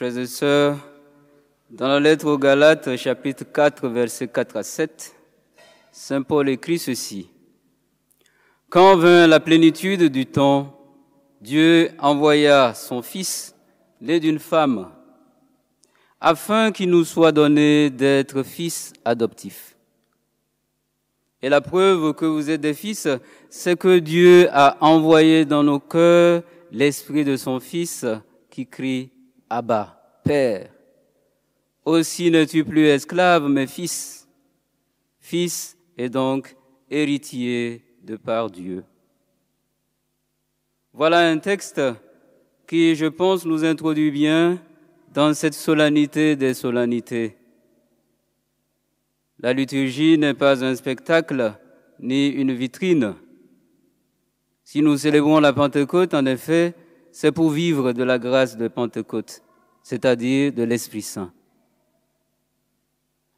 Frères et sœurs, dans la lettre aux Galates, chapitre 4, versets 4 à 7, Saint Paul écrit ceci. « Quand vint la plénitude du temps, Dieu envoya son Fils, né d'une femme, afin qu'il nous soit donné d'être fils adoptifs. Et la preuve que vous êtes des fils, c'est que Dieu a envoyé dans nos cœurs l'esprit de son Fils qui crie « Abba, Père ». Aussi n'es-tu plus esclave, mais fils. Fils et donc héritier de par Dieu. Voilà un texte qui, je pense, nous introduit bien dans cette solennité des solennités. La liturgie n'est pas un spectacle ni une vitrine. Si nous célébrons la Pentecôte, en effet, c'est pour vivre de la grâce de Pentecôte, c'est-à-dire de l'Esprit Saint.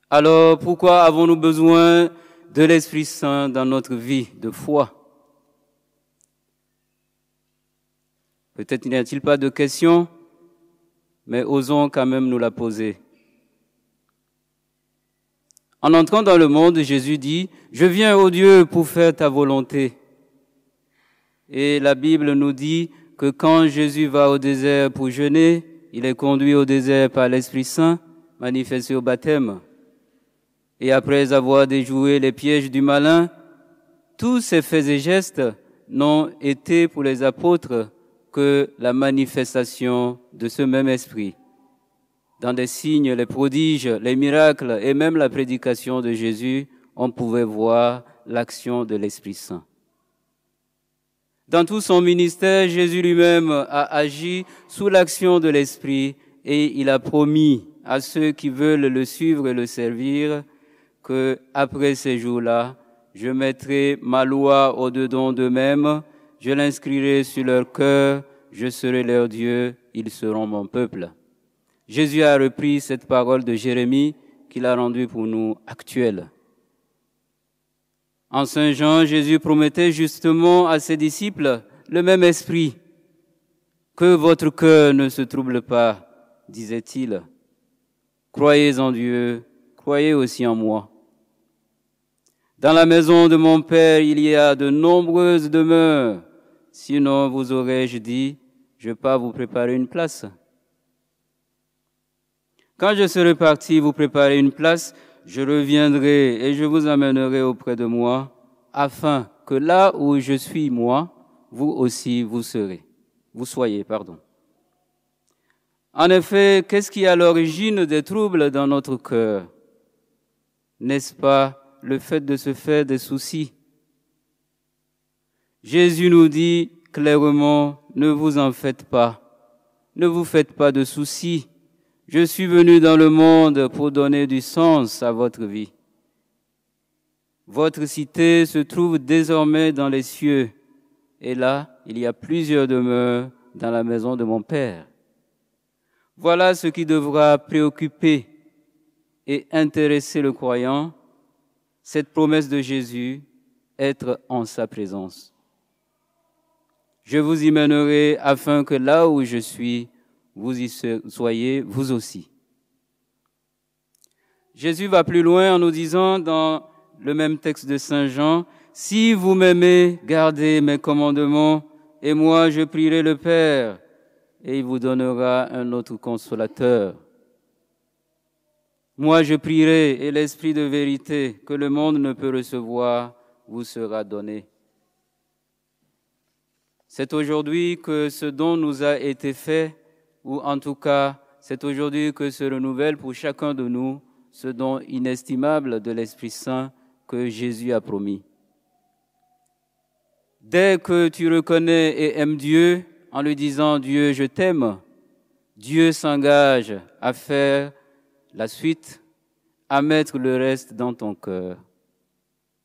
Alors, pourquoi avons-nous besoin de l'Esprit Saint dans notre vie de foi? Peut-être n'y a-t-il pas de question, mais osons quand même nous la poser. En entrant dans le monde, Jésus dit « Je viens, ô Dieu, pour faire ta volonté ». Et la Bible nous dit que quand Jésus va au désert pour jeûner, il est conduit au désert par l'Esprit Saint, manifesté au baptême. Et après avoir déjoué les pièges du malin, tous ces faits et gestes n'ont été pour les apôtres que la manifestation de ce même esprit. Dans des signes, les prodiges, les miracles et même la prédication de Jésus, on pouvait voir l'action de l'Esprit Saint. Dans tout son ministère, Jésus lui-même a agi sous l'action de l'Esprit et il a promis à ceux qui veulent le suivre et le servir que après ces jours-là, je mettrai ma loi au-dedans d'eux-mêmes, je l'inscrirai sur leur cœur, je serai leur Dieu, ils seront mon peuple. Jésus a repris cette parole de Jérémie qu'il a rendue pour nous actuelle. En Saint Jean, Jésus promettait justement à ses disciples le même esprit. Que votre cœur ne se trouble pas, disait-il. Croyez en Dieu, croyez aussi en moi. Dans la maison de mon Père, il y a de nombreuses demeures. Sinon, vous aurais-je dit, je pars vous préparer une place. Quand je serai parti vous préparer une place, je reviendrai et je vous amènerai auprès de moi, afin que là où je suis moi, vous aussi vous soyez. En effet, qu'est-ce qui est à l'origine des troubles dans notre cœur? N'est-ce pas le fait de se faire des soucis? Jésus nous dit clairement, ne vous en faites pas, ne vous faites pas de soucis. Je suis venu dans le monde pour donner du sens à votre vie. Votre cité se trouve désormais dans les cieux, et là, il y a plusieurs demeures dans la maison de mon Père. Voilà ce qui devra préoccuper et intéresser le croyant, cette promesse de Jésus, être en sa présence. Je vous y mènerai afin que là où je suis, vous y soyez vous aussi. Jésus va plus loin en nous disant dans le même texte de Saint Jean, « Si vous m'aimez, gardez mes commandements, et moi je prierai le Père, et il vous donnera un autre consolateur. Moi je prierai, et l'Esprit de vérité que le monde ne peut recevoir vous sera donné. » C'est aujourd'hui que ce don nous a été fait, ou en tout cas, c'est aujourd'hui que se renouvelle pour chacun de nous ce don inestimable de l'Esprit Saint que Jésus a promis. Dès que tu reconnais et aimes Dieu en lui disant « Dieu, je t'aime », Dieu s'engage à faire la suite, à mettre le reste dans ton cœur.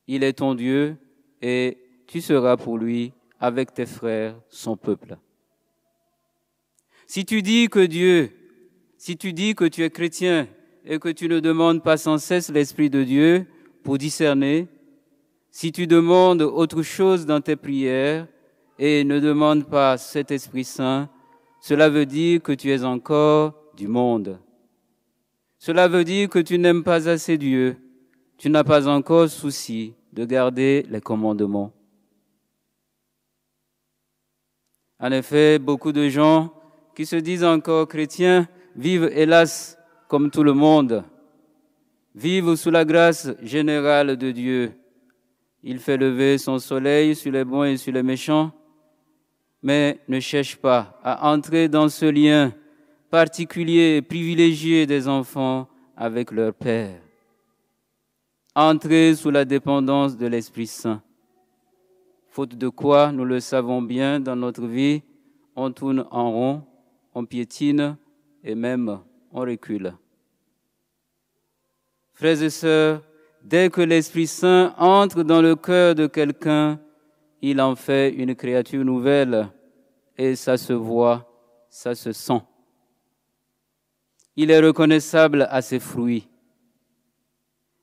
Il est ton Dieu et tu seras pour lui, avec tes frères, son peuple. Si tu dis que tu es chrétien et que tu ne demandes pas sans cesse l'Esprit de Dieu pour discerner, si tu demandes autre chose dans tes prières et ne demandes pas cet Esprit Saint, cela veut dire que tu es encore du monde. Cela veut dire que tu n'aimes pas assez Dieu. Tu n'as pas encore souci de garder les commandements. En effet, beaucoup de gens qui se disent encore chrétiens vivent hélas comme tout le monde, vivent sous la grâce générale de Dieu. Il fait lever son soleil sur les bons et sur les méchants, mais ne cherchent pas à entrer dans ce lien particulier et privilégié des enfants avec leur Père. Entrer sous la dépendance de l'Esprit Saint. Faute de quoi, nous le savons bien, dans notre vie, on tourne en rond, on piétine et même on recule. Frères et sœurs, dès que l'Esprit Saint entre dans le cœur de quelqu'un, il en fait une créature nouvelle et ça se voit, ça se sent. Il est reconnaissable à ses fruits.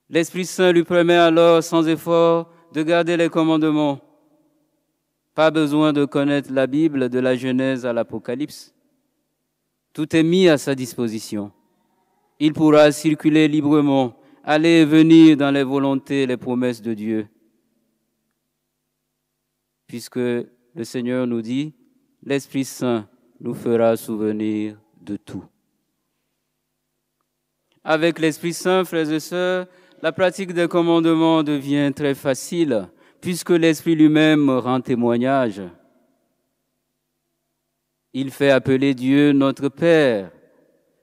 L'Esprit Saint lui permet alors, sans effort, de garder les commandements. Pas besoin de connaître la Bible de la Genèse à l'Apocalypse. Tout est mis à sa disposition. Il pourra circuler librement, aller et venir dans les volontés et les promesses de Dieu. Puisque le Seigneur nous dit, l'Esprit Saint nous fera souvenir de tout. Avec l'Esprit Saint, frères et sœurs, la pratique des commandements devient très facile, puisque l'Esprit lui-même rend témoignage. Il fait appeler Dieu notre Père.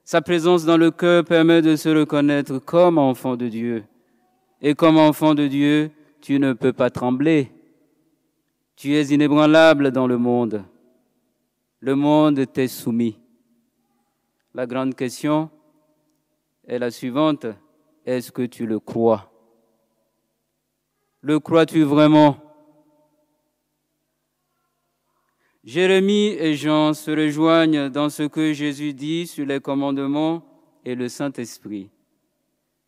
Sa présence dans le cœur permet de se reconnaître comme enfant de Dieu. Et comme enfant de Dieu, tu ne peux pas trembler. Tu es inébranlable dans le monde. Le monde t'est soumis. La grande question est la suivante. Est-ce que tu le crois? Le crois-tu vraiment? Jérémie et Jean se rejoignent dans ce que Jésus dit sur les commandements et le Saint-Esprit.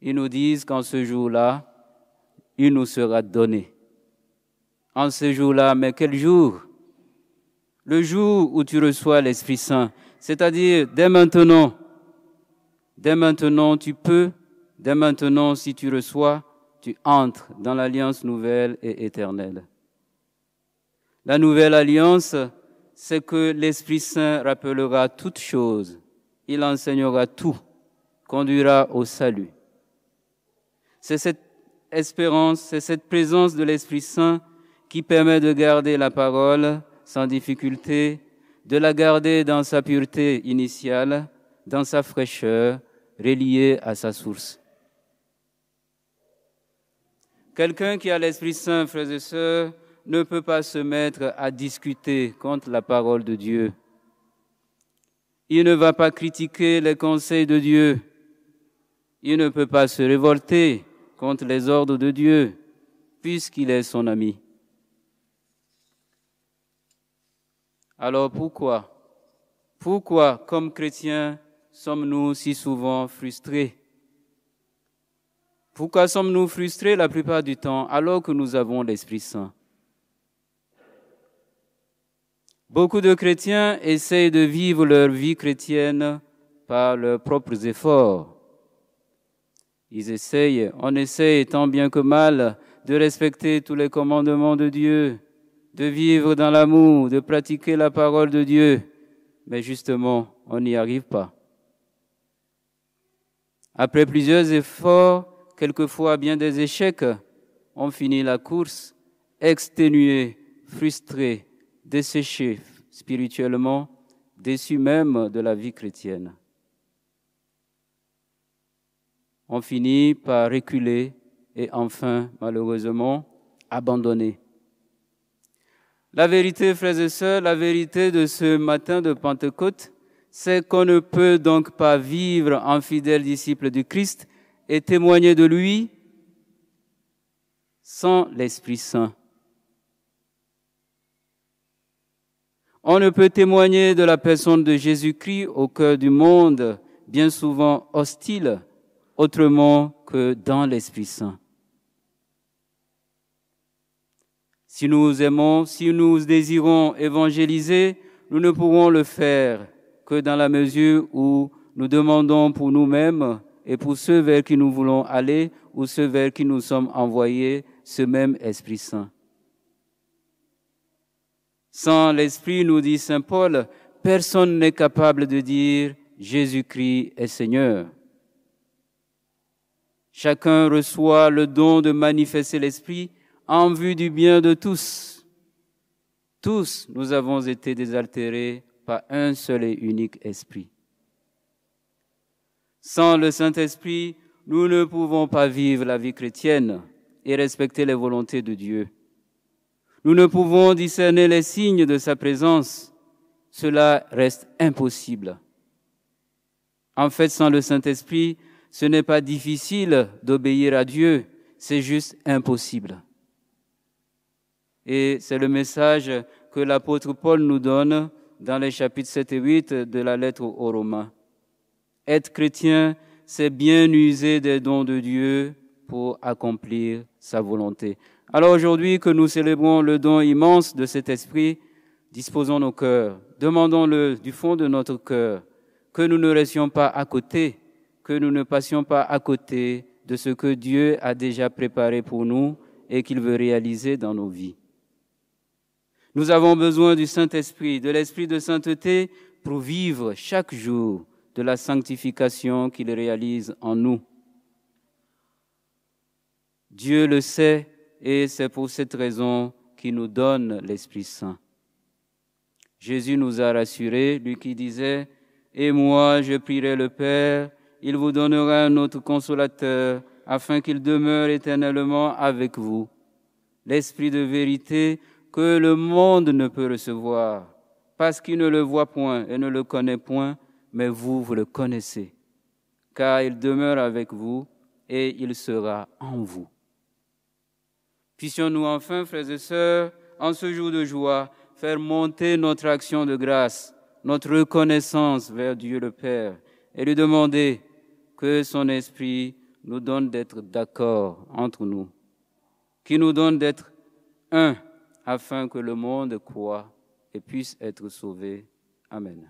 Ils nous disent qu'en ce jour-là, il nous sera donné. En ce jour-là, mais quel jour? Le jour où tu reçois l'Esprit Saint, c'est-à-dire dès maintenant. Dès maintenant, tu peux. Dès maintenant, si tu reçois, tu entres dans l'alliance nouvelle et éternelle. La nouvelle alliance, c'est que l'Esprit Saint rappellera toutes choses. Il enseignera tout, conduira au salut. C'est cette espérance, c'est cette présence de l'Esprit Saint qui permet de garder la parole sans difficulté, de la garder dans sa pureté initiale, dans sa fraîcheur, reliée à sa source. Quelqu'un qui a l'Esprit Saint, frères et sœurs, ne peut pas se mettre à discuter contre la parole de Dieu. Il ne va pas critiquer les conseils de Dieu. Il ne peut pas se révolter contre les ordres de Dieu, puisqu'il est son ami. Alors pourquoi, comme chrétiens, sommes-nous si souvent frustrés? Pourquoi sommes-nous frustrés la plupart du temps alors que nous avons l'Esprit Saint? Beaucoup de chrétiens essayent de vivre leur vie chrétienne par leurs propres efforts. On essaye tant bien que mal de respecter tous les commandements de Dieu, de vivre dans l'amour, de pratiquer la parole de Dieu. Mais justement, on n'y arrive pas. Après plusieurs efforts, quelquefois bien des échecs, on finit la course, exténué, frustré, desséché spirituellement, déçu même de la vie chrétienne. On finit par reculer et enfin, malheureusement, abandonner. La vérité, frères et sœurs, la vérité de ce matin de Pentecôte, c'est qu'on ne peut donc pas vivre en fidèle disciple du Christ et témoigner de lui sans l'Esprit Saint. On ne peut témoigner de la personne de Jésus-Christ au cœur du monde, bien souvent hostile, autrement que dans l'Esprit Saint. Si nous aimons, si nous désirons évangéliser, nous ne pourrons le faire que dans la mesure où nous demandons pour nous-mêmes et pour ceux vers qui nous voulons aller ou ceux vers qui nous sommes envoyés ce même Esprit Saint. Sans l'Esprit, nous dit saint Paul, personne n'est capable de dire « Jésus-Christ est Seigneur ». Chacun reçoit le don de manifester l'Esprit en vue du bien de tous. Tous, nous avons été désaltérés par un seul et unique Esprit. Sans le Saint-Esprit, nous ne pouvons pas vivre la vie chrétienne et respecter les volontés de Dieu. Nous ne pouvons discerner les signes de sa présence. Cela reste impossible. En fait, sans le Saint-Esprit, ce n'est pas difficile d'obéir à Dieu, c'est juste impossible. Et c'est le message que l'apôtre Paul nous donne dans les chapitres 7 et 8 de la lettre aux Romains. Être chrétien, c'est bien user des dons de Dieu pour accomplir sa volonté. Alors aujourd'hui que nous célébrons le don immense de cet esprit, disposons nos cœurs, demandons-le du fond de notre cœur, que nous ne restions pas à côté, que nous ne passions pas à côté de ce que Dieu a déjà préparé pour nous et qu'il veut réaliser dans nos vies. Nous avons besoin du Saint-Esprit, de l'Esprit de sainteté pour vivre chaque jour de la sanctification qu'il réalise en nous. Dieu le sait et c'est pour cette raison qu'il nous donne l'Esprit Saint. Jésus nous a rassurés, lui qui disait « Et moi, je prierai le Père, il vous donnera un autre consolateur, afin qu'il demeure éternellement avec vous. L'Esprit de vérité que le monde ne peut recevoir, parce qu'il ne le voit point et ne le connaît point, mais vous le connaissez, car il demeure avec vous et il sera en vous. » Puissions-nous enfin, frères et sœurs, en ce jour de joie, faire monter notre action de grâce, notre reconnaissance vers Dieu le Père, et lui demander que son Esprit nous donne d'être d'accord entre nous, qu'il nous donne d'être un, afin que le monde croie et puisse être sauvé. Amen.